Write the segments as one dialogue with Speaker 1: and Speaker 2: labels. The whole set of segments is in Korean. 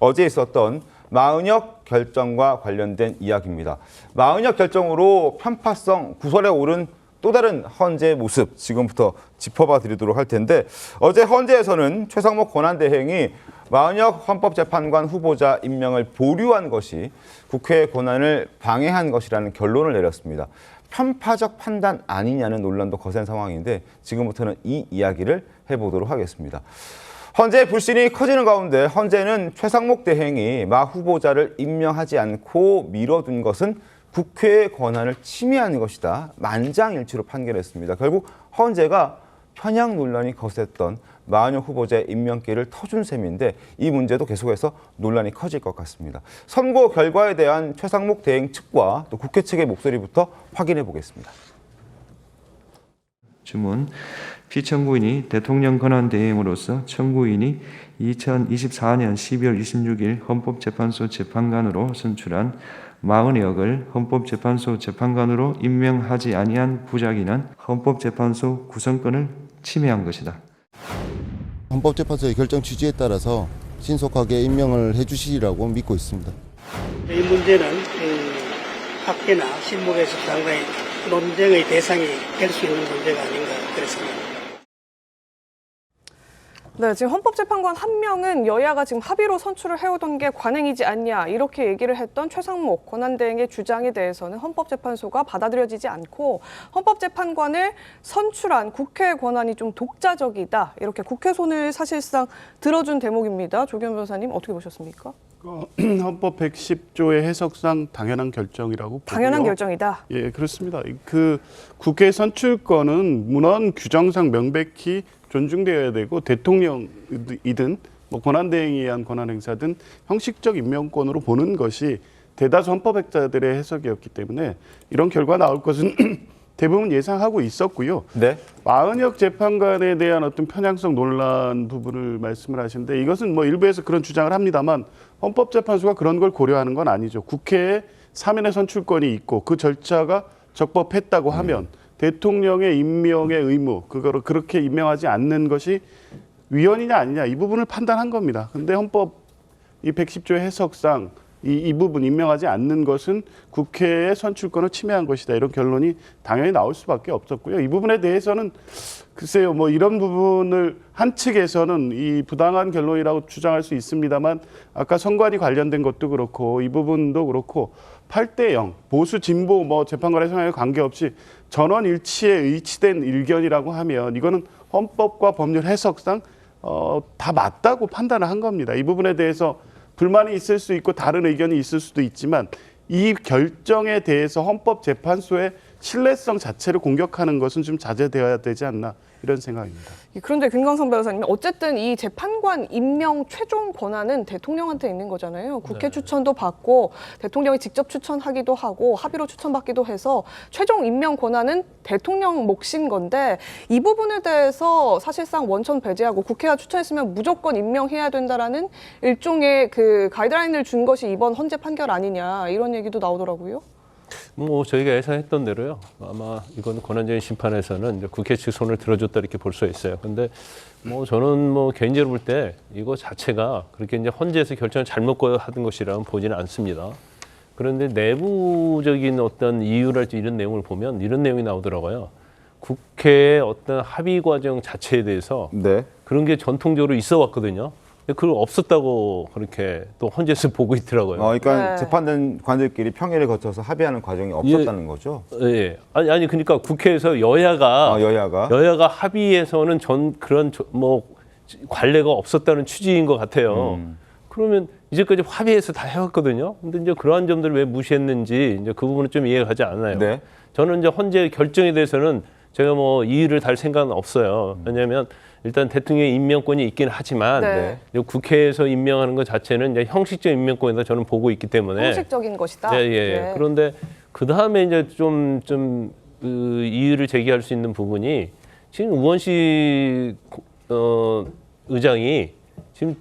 Speaker 1: 어제 있었던 마은혁 결정과 관련된 이야기입니다. 마은혁 결정으로 편파성 구설에 오른 또 다른 헌재의 모습 지금부터 짚어봐 드리도록 할 텐데, 어제 헌재에서는 최상목 권한대행이 마은혁 헌법재판관 후보자 임명을 보류한 것이 국회의 권한을 방해한 것이라는 결론을 내렸습니다. 편파적 판단 아니냐는 논란도 거센 상황인데 지금부터는 이 이야기를 해보도록 하겠습니다. 헌재의 불신이 커지는 가운데 헌재는 최상목 대행이 마 후보자를 임명하지 않고 미뤄둔 것은 국회의 권한을 침해하는 것이다. 만장일치로 판결했습니다. 결국 헌재가 편향 논란이 거셌던 마은혁 후보자의 임명기를 터준 셈인데 이 문제도 계속해서 논란이 커질 것 같습니다. 선고 결과에 대한 최상목 대행 측과 또 국회 측의 목소리부터 확인해 보겠습니다.
Speaker 2: 주문. 피청구인이 대통령 권한대행으로서 청구인이 2024년 12월 26일 헌법재판소 재판관으로 선출한 마은혁을 헌법재판소 재판관으로 임명하지 아니한 부작위는 헌법재판소 구성권을 침해한 것이다.
Speaker 3: 헌법재판소의 결정 취지에 따라서 신속하게 임명을 해주시리라고 믿고 있습니다.
Speaker 4: 이 문제는 학계나 실무에서 상당히 논쟁의 대상이 될 수 있는 문제가 아닌가 그렇습니다.
Speaker 5: 네, 지금 헌법재판관 한 명은 여야가 지금 합의로 선출을 해오던 게 관행이지 않냐 이렇게 얘기를 했던 최상목 권한대행의 주장에 대해서는 헌법재판소가 받아들여지지 않고 헌법재판관을 선출한 국회의 권한이 좀 독자적이다 이렇게 국회 손을 사실상 들어준 대목입니다. 조기현 변호사님 어떻게 보셨습니까?
Speaker 6: 헌법 110조의 해석상 당연한 결정이라고
Speaker 5: 당연한
Speaker 6: 보고요.
Speaker 5: 결정이다.
Speaker 6: 예, 그렇습니다. 그 국회 선출권은 문헌 규정상 명백히 존중되어야 되고 대통령이든 뭐 권한대행에 의한 권한 행사든 형식적 임명권으로 보는 것이 대다수 헌법학자들의 해석이었기 때문에 이런 결과 나올 것은 대부분 예상하고 있었고요.
Speaker 1: 네.
Speaker 6: 마은혁 재판관에 대한 어떤 편향성 논란 부분을 말씀을 하시는데 이것은 뭐 일부에서 그런 주장을 합니다만 헌법재판소가 그런 걸 고려하는 건 아니죠. 국회에 사면의 선출권이 있고 그 절차가 적법했다고 하면 대통령의 임명의 의무, 그거를 그렇게 임명하지 않는 것이 위헌이냐 아니냐 이 부분을 판단한 겁니다. 근데 헌법 이 110조의 해석상 이 부분 임명하지 않는 것은 국회의 선출권을 침해한 것이다. 이런 결론이 당연히 나올 수밖에 없었고요. 이 부분에 대해서는 글쎄요, 뭐 이런 부분을 한 측에서는 이 부당한 결론이라고 주장할 수 있습니다만 아까 선관위 관련된 것도 그렇고 이 부분도 그렇고 8대0 보수 진보 뭐 재판관의 성향에 관계없이 전원 일치에 의치된 의견이라고 하면 이거는 헌법과 법률 해석상 다 맞다고 판단을 한 겁니다. 이 부분에 대해서 불만이 있을 수 있고 다른 의견이 있을 수도 있지만 이 결정에 대해서 헌법재판소의 신뢰성 자체를 공격하는 것은 좀 자제되어야 되지 않나 이런 생각입니다.
Speaker 5: 그런데 김광선 변호사님 어쨌든 이 재판관 임명 최종 권한은 대통령한테 있는 거잖아요. 국회 추천도 받고 대통령이 직접 추천하기도 하고 합의로 추천받기도 해서 최종 임명 권한은 대통령 몫인 건데 이 부분에 대해서 사실상 원천 배제하고 국회가 추천했으면 무조건 임명해야 된다라는 일종의 그 가이드라인을 준 것이 이번 헌재 판결 아니냐 이런 얘기도 나오더라고요.
Speaker 7: 뭐 저희가 예상했던 대로요. 아마 이건 권한쟁의 심판에서는 이제 국회 측 손을 들어줬다 이렇게 볼 수 있어요. 근데 뭐 저는 뭐 개인적으로 볼 때 이거 자체가 그렇게 이제 헌재에서 결정을 잘못 하던 것이라고 보지는 않습니다. 그런데 내부적인 어떤 이유랄지 이런 내용을 보면 이런 내용이 나오더라고요. 국회의 어떤 합의 과정 자체에 대해서
Speaker 1: 네.
Speaker 7: 그런 게 전통적으로 있어 왔거든요. 그걸 없었다고 그렇게 또 헌재에서 보고 있더라고요.
Speaker 1: 그러니까
Speaker 5: 네.
Speaker 1: 재판된 관들끼리 평의를 거쳐서 합의하는 과정이 없었다는 거죠.
Speaker 7: 예. 아니 그러니까 국회에서 여야가
Speaker 1: 여야가
Speaker 7: 합의에서는 그런 뭐 관례가 없었다는 취지인 것 같아요. 그러면 이제까지 합의해서 다 해왔거든요. 근데 이제 그러한 점들을 왜 무시했는지 이제 그 부분은 좀 이해가 가지 않아요.
Speaker 1: 네.
Speaker 7: 저는 이제 헌재 결정에 대해서는 제가 뭐 이의를 달 생각은 없어요. 왜냐하면 일단 대통령의 임명권이 있긴 하지만
Speaker 5: 네.
Speaker 7: 국회에서 임명하는 것 자체는 이제 형식적 임명권이다 저는 보고 있기 때문에
Speaker 5: 형식적인 것이다.
Speaker 7: 예.
Speaker 5: 네.
Speaker 7: 그런데 그 다음에 이제 좀 그 이의를 제기할 수 있는 부분이 지금 우원식 의장이 지금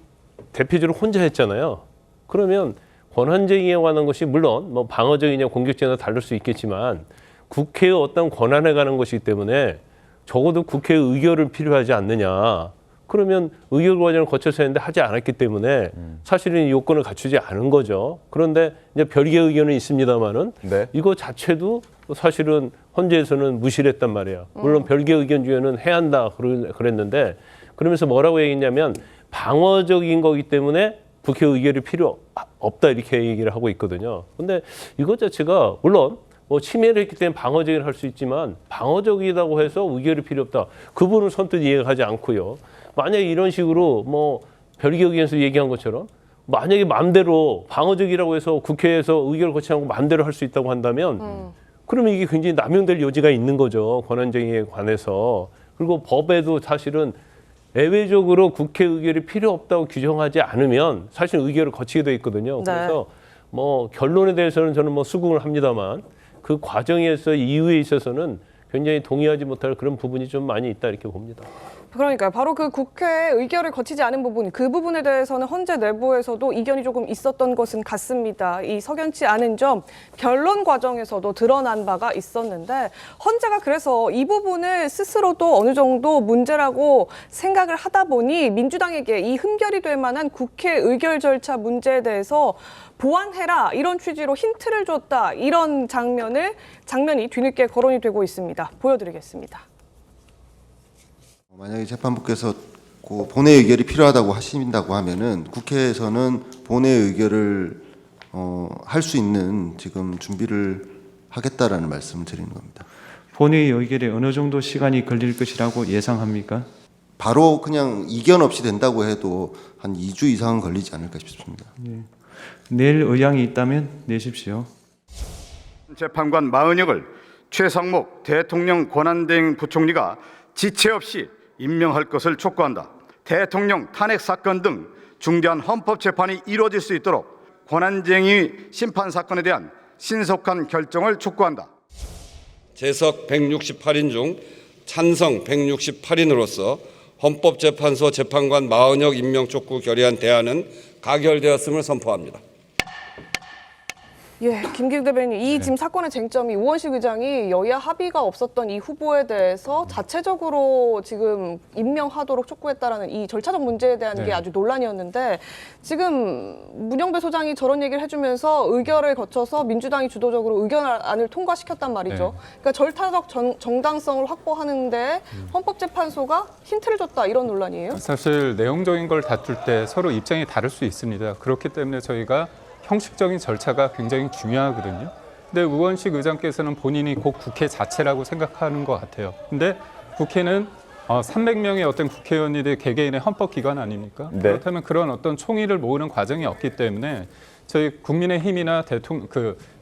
Speaker 7: 대표적으로 혼자 했잖아요. 그러면 권한쟁의에 관한 것이 물론 뭐 방어적이냐 공격적이냐 다를 수 있겠지만 국회의 어떤 권한에 관한 것이기 때문에 적어도 국회의 의결을 필요하지 않느냐. 그러면 의결 과정을 거쳐서 했는데 하지 않았기 때문에 사실은 이 요건을 갖추지 않은 거죠. 그런데 이제 별개의 의견은 있습니다만은
Speaker 1: 네.
Speaker 7: 이거 자체도 사실은 헌재에서는 무시를 했단 말이에요. 물론 별개의 의견 중에는 해야 한다 그랬는데 그러면서 뭐라고 얘기했냐면 방어적인 거기 때문에 국회 의결이 필요 없다 이렇게 얘기를 하고 있거든요. 근데 이것 자체가 물론 뭐 침해를 했기 때문에 방어적이라 할 수 있지만 방어적이라고 해서 의결이 필요 없다. 그 부분은 선뜻 이해하지 않고요. 만약에 이런 식으로 뭐 별개 의견에서 얘기한 것처럼 만약에 마음대로 방어적이라고 해서 국회에서 의결을 거치지 않고 마음대로 할 수 있다고 한다면 그러면 이게 굉장히 남용될 여지가 있는 거죠. 권한쟁의에 관해서. 그리고 법에도 사실은 예외적으로 국회 의결이 필요 없다고 규정하지 않으면 사실 의결을 거치게 돼 있거든요.
Speaker 5: 네.
Speaker 7: 그래서 뭐 결론에 대해서는 저는 뭐 수긍을 합니다만 그 과정에서 이유에 있어서는 굉장히 동의하지 못할 그런 부분이 좀 많이 있다 이렇게 봅니다.
Speaker 5: 그러니까요. 바로 그 국회 의결을 거치지 않은 부분, 그 부분에 대해서는 헌재 내부에서도 이견이 조금 있었던 것은 같습니다. 이 석연치 않은 점, 변론 과정에서도 드러난 바가 있었는데 헌재가 그래서 이 부분을 스스로도 어느 정도 문제라고 생각을 하다 보니 민주당에게 이 흠결이 될 만한 국회 의결 절차 문제에 대해서 보완해라 이런 취지로 힌트를 줬다 이런 장면이 뒤늦게 거론이 되고 있습니다. 보여드리겠습니다.
Speaker 3: 만약에 재판부께서 그 본회의 의결이 필요하다고 하신다고 하면은 국회에서는 본회의 의결을 할 수 있는 지금 준비를 하겠다라는 말씀을 드리는 겁니다.
Speaker 2: 본회의 의결에 어느 정도 시간이 걸릴 것이라고 예상합니까?
Speaker 3: 바로 그냥 이견 없이 된다고 해도 한 2주 이상은 걸리지 않을까 싶습니다.
Speaker 2: 내일 의향이 있다면 내십시오.
Speaker 8: 재판관 마은혁을 최상목 대통령 권한대행 부총리가 지체 없이 임명할 것을 촉구한다. 대통령 탄핵 사건 등 중대한 헌법 재판이 이루어질 수 있도록 권한쟁의 심판 사건에 대한 신속한 결정을 촉구한다.
Speaker 9: 재석 168인 중 찬성 168인으로서 헌법재판소 재판관 마은혁 임명 촉구 결의안 대안은 가결되었음을 선포합니다.
Speaker 5: 예, 김기욱 대변인, 이 지금 사건의 쟁점이 우원식 의장이 여야 합의가 없었던 이 후보에 대해서 자체적으로 지금 임명하도록 촉구했다라는 이 절차적 문제에 대한 게 아주 논란이었는데 지금 문영배 소장이 저런 얘기를 해주면서 의결을 거쳐서 민주당이 주도적으로 의견안을 통과시켰단 말이죠. 그러니까 절차적 정당성을 확보하는데 헌법재판소가 힌트를 줬다 이런 논란이에요?
Speaker 10: 사실 내용적인 걸 다툴 때 서로 입장이 다를 수 있습니다. 그렇기 때문에 저희가 형식적인 절차가 굉장히 중요하거든요. 근데 우원식 의장께서는 본인이 곧 국회 자체라고 생각하는 것 같아요. 근데 국회는 300명의 어떤 국회의원들이 개개인의 헌법기관 아닙니까?
Speaker 1: 네.
Speaker 10: 그렇다면 그런 어떤 총의를 모으는 과정이 없기 때문에 저희 국민의힘이나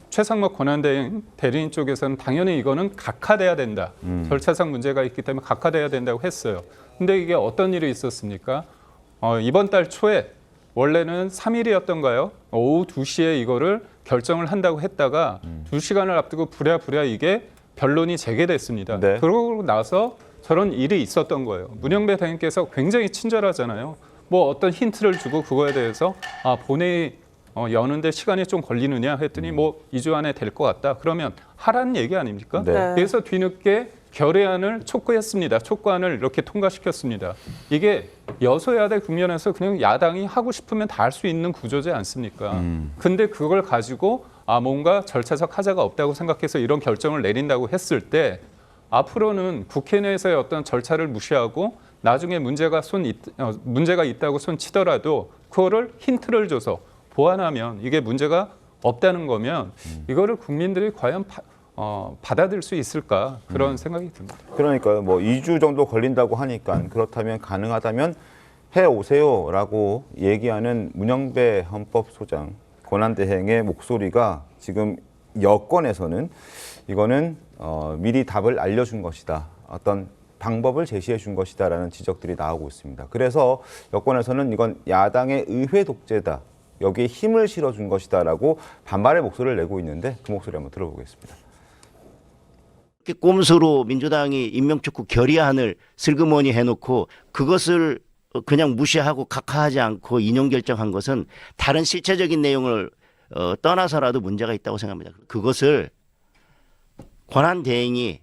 Speaker 10: 최상목 권한대리인 쪽에서는 당연히 이거는 각하돼야 된다. 절차상 문제가 있기 때문에 각하돼야 된다고 했어요. 근데 이게 어떤 일이 있었습니까? 이번 달 초에 원래는 3일이었던가요? 오후 2시에 이거를 결정을 한다고 했다가 2시간을 앞두고 부랴부랴 이게 변론이 재개됐습니다.
Speaker 1: 네.
Speaker 10: 그러고 나서 저런 일이 있었던 거예요. 문영배 대행께서 굉장히 친절하잖아요. 뭐 어떤 힌트를 주고 그거에 대해서 본회의 여는데 시간이 좀 걸리느냐 했더니 뭐 2주 안에 될 것 같다. 그러면 하라는 얘기 아닙니까?
Speaker 1: 네.
Speaker 10: 그래서 뒤늦게 결의안을 촉구했습니다. 촉구안을 이렇게 통과시켰습니다. 이게 여소야대 국면에서 그냥 야당이 하고 싶으면 다 할 수 있는 구조지 않습니까? 근데 그걸 가지고 뭔가 절차적 하자가 없다고 생각해서 이런 결정을 내린다고 했을 때 앞으로는 국회 내에서의 어떤 절차를 무시하고 나중에 문제가 있다고 손치더라도 그거를 힌트를 줘서 보완하면 이게 문제가 없다는 거면 이거를 국민들이 과연 받아들일 수 있을까 그런 생각이 듭니다.
Speaker 1: 그러니까요. 뭐 2주 정도 걸린다고 하니까 그렇다면 가능하다면 해오세요라고 얘기하는 문영배 헌법소장 권한대행의 목소리가 지금 여권에서는 이거는 미리 답을 알려준 것이다. 어떤 방법을 제시해 준 것이다라는 지적들이 나오고 있습니다. 그래서 여권에서는 이건 야당의 의회 독재다. 여기에 힘을 실어준 것이다라고 반발의 목소리를 내고 있는데 그 목소리 한번 들어보겠습니다.
Speaker 11: 꼼수로 민주당이 임명촉구 결의안을 슬그머니 해놓고 그것을 그냥 무시하고 각하하지 않고 인용 결정한 것은 다른 실체적인 내용을 떠나서라도 문제가 있다고 생각합니다. 그것을 권한대행이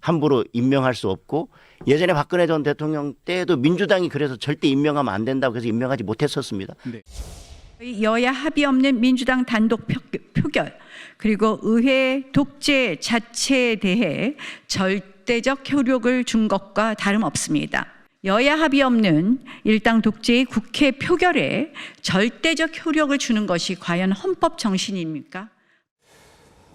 Speaker 11: 함부로 임명할 수 없고 예전에 박근혜 전 대통령 때도 민주당이 그래서 절대 임명하면 안 된다고 해서 임명하지 못했었습니다.
Speaker 12: 여야 합의 없는 민주당 단독 표결 그리고 의회 독재 자체에 대해 절대적 효력을 준 것과 다름없습니다. 여야 합의 없는 일당 독재의 국회 표결에 절대적 효력을 주는 것이 과연 헌법 정신입니까?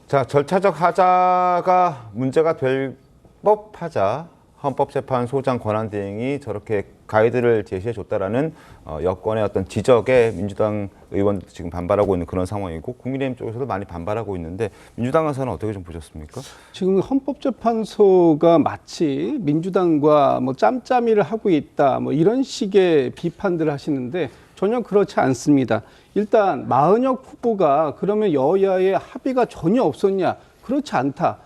Speaker 1: 자, 절차적 하자가 문제가 될 법하자 헌법재판소장 권한대행이 저렇게 가이드를 제시해 줬다라는 여권의 어떤 지적에 민주당 의원들도 지금 반발하고 있는 그런 상황이고 국민의힘 쪽에서도 많이 반발하고 있는데 민주당에서는 어떻게 좀 보셨습니까?
Speaker 13: 지금 헌법재판소가 마치 민주당과 뭐 짬짬이를 하고 있다 뭐 이런 식의 비판들을 하시는데 전혀 그렇지 않습니다. 일단 마은혁 후보가 그러면 여야의 합의가 전혀 없었냐? 그렇지 않다.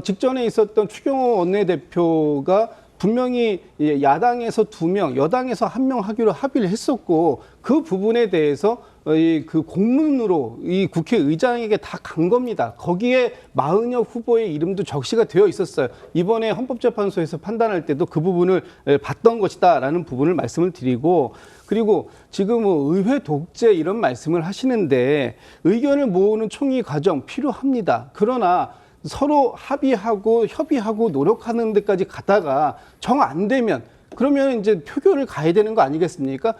Speaker 13: 직전에 있었던 추경호 원내대표가 분명히 야당에서 2명, 여당에서 1명 하기로 합의를 했었고 그 부분에 대해서 그 공문으로 이 국회의장에게 다 간 겁니다. 거기에 마은혁 후보의 이름도 적시가 되어 있었어요. 이번에 헌법재판소에서 판단할 때도 그 부분을 봤던 것이다라는 부분을 말씀을 드리고 그리고 지금 의회 독재 이런 말씀을 하시는데 의견을 모으는 총의 과정 필요합니다. 그러나 서로 합의하고 협의하고 노력하는 데까지 가다가 정 안 되면 그러면 이제 표결을 가야 되는 거 아니겠습니까?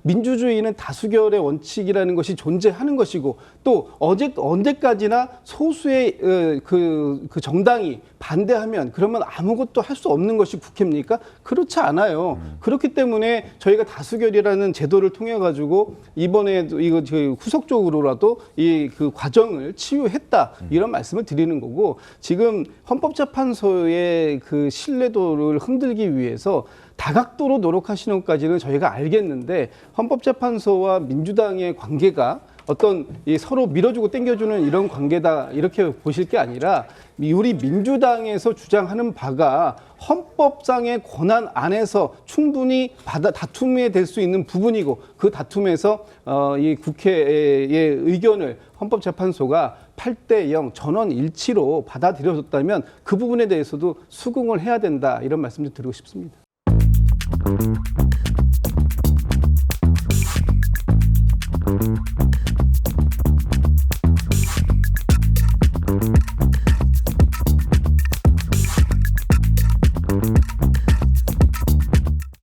Speaker 13: 민주주의는 다수결의 원칙이라는 것이 존재하는 것이고 또 언제까지나 소수의 그 정당이 반대하면 그러면 아무것도 할 수 없는 것이 국회입니까? 그렇지 않아요. 그렇기 때문에 저희가 다수결이라는 제도를 통해 가지고 이번에도 이거 후속적으로라도 이 그 과정을 치유했다 이런 말씀을 드리는 거고 지금 헌법재판소의 그 신뢰도를 흔들기 위해서 다각도로 노력하시는 것까지는 저희가 알겠는데 헌법재판소와 민주당의 관계가 어떤 이 서로 밀어주고 당겨주는 이런 관계다 이렇게 보실 게 아니라 우리 민주당에서 주장하는 바가 헌법상의 권한 안에서 충분히 다툼이 될 수 있는 부분이고 그 다툼에서 이 국회의 의견을 헌법재판소가 8대0 전원 일치로 받아들여줬다면 그 부분에 대해서도 수긍을 해야 된다 이런 말씀도 드리고 싶습니다.